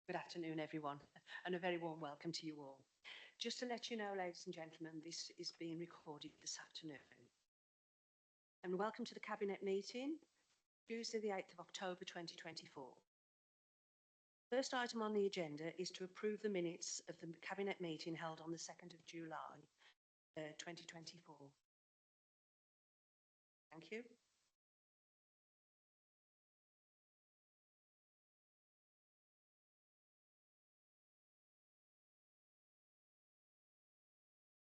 Good afternoon, everyone, and a very warm welcome to you all. Just to let you know, ladies and gentlemen, this is being recorded this afternoon. And welcome to the Cabinet meeting, Tuesday the 8th of October 2024. First item on the agenda is to approve the minutes of the Cabinet meeting held on the 2nd of July 2024. Thank you.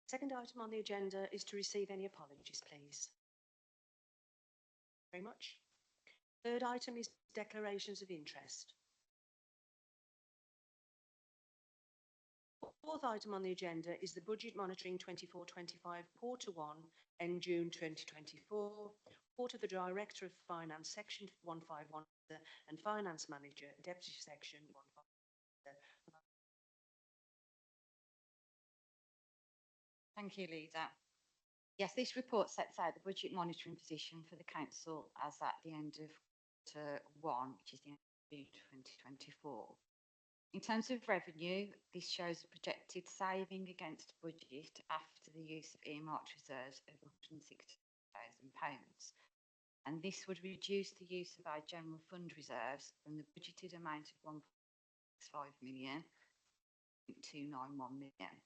Second item on the agenda is to receive any apologies, please. Very much. Third item is declarations of interest. Fourth item on the agenda is the Budget Monitoring 24-25 Quarter 1 end June 2024. Report of the Director of Finance, Section 151, and Finance Manager, Deputy Section 151. Thank you, Lisa. Yes, this report sets out the budget monitoring position for the council as at the end of quarter 1, which is the end of June 2024. In terms of revenue, this shows a projected saving against budget after the use of earmarked reserves of £160,000. And this would reduce the use of our general fund reserves from the budgeted amount of £1.65 million to £291 million.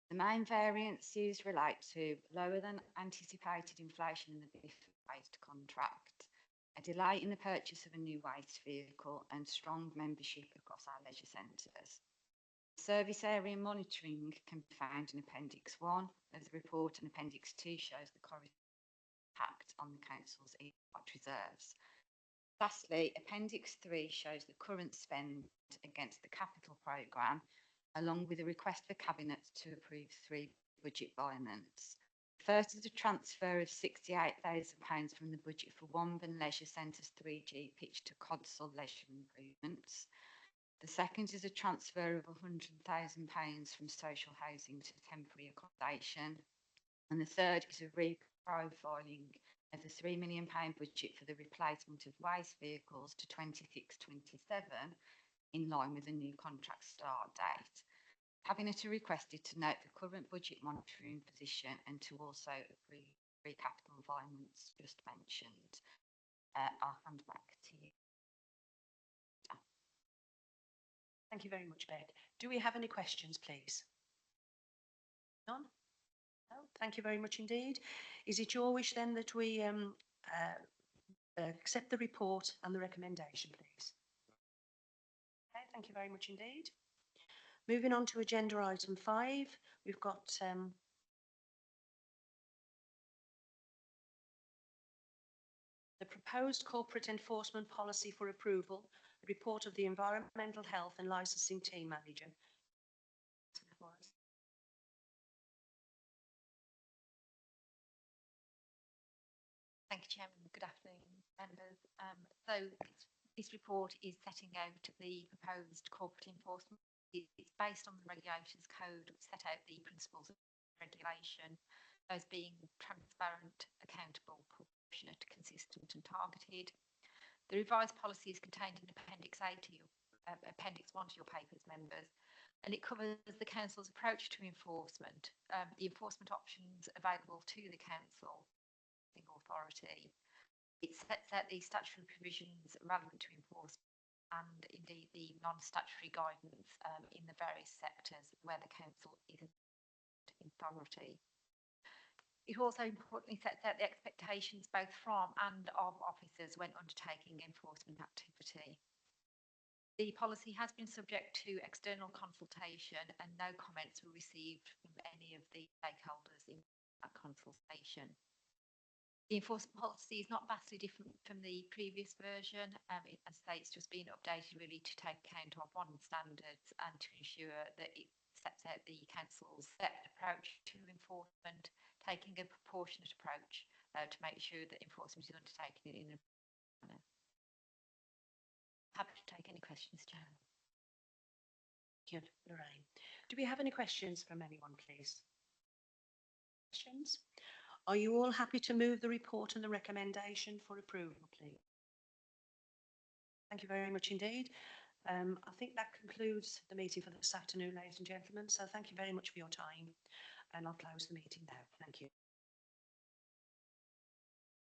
The main variances relate to lower than anticipated inflation in the BIF waste contract, a delay in the purchase of a new waste vehicle, and strong membership across our leisure centres. Service area monitoring can be found in Appendix 1 of the report, and Appendix 2 shows the corresponding impact on the council's earmarked reserves. Lastly, Appendix 3 shows the current spend against the capital programme, along with a request for Cabinet to approve 3 budget amendments. First is a transfer of £68,000 from the budget for Womben Leisure Centre's 3G pitch to Codsall Leisure Improvements. The second is a transfer of £100,000 from social housing to temporary accommodation. And the third is a reprofiling of the £3 million budget for the replacement of waste vehicles to 26-27 in line with the new contract start date. Cabinet are requested to note the current budget monitoring position and to also approve 3 capital environments just mentioned. I'll hand back to you. Thank you very much, Beth. Do we have any questions, please? None? No? Thank you very much indeed. Is it your wish then that we accept the report and the recommendation, please? Okay, thank you very much indeed. Moving on to agenda item 5, we've got the proposed corporate enforcement policy for approval, a report of the Environmental Health and Licensing Team Manager. Thank you, Chairman. Good afternoon, members. This report is setting out the proposed corporate enforcement. It's based on the regulations code which set out the principles of regulation as being transparent, accountable, proportionate, consistent and targeted. The revised policy is contained in Appendix 1 to your papers, members, and it covers the Council's approach to enforcement, the enforcement options available to the Council authority. It sets out the statutory provisions relevant to enforcement and indeed the non-statutory guidance in the various sectors where the council is authority. It also importantly sets out the expectations both from and of officers when undertaking enforcement activity. The policy has been subject to external consultation and no comments were received from any of the stakeholders in that consultation. The enforcement policy is not vastly different from the previous version. As I say, it's just been updated really to take account of modern standards and to ensure that it sets out the council's set approach to enforcement, taking a proportionate approach to make sure that enforcement is undertaken in a manner. Happy to take any questions, Chair. Thank you, Lorraine. Do we have any questions from anyone, please? Questions? Are you all happy to move the report and the recommendation for approval, please? Thank you very much indeed. I think that concludes the meeting for this afternoon, ladies and gentlemen. So thank you very much for your time, and I'll close the meeting now. Thank you.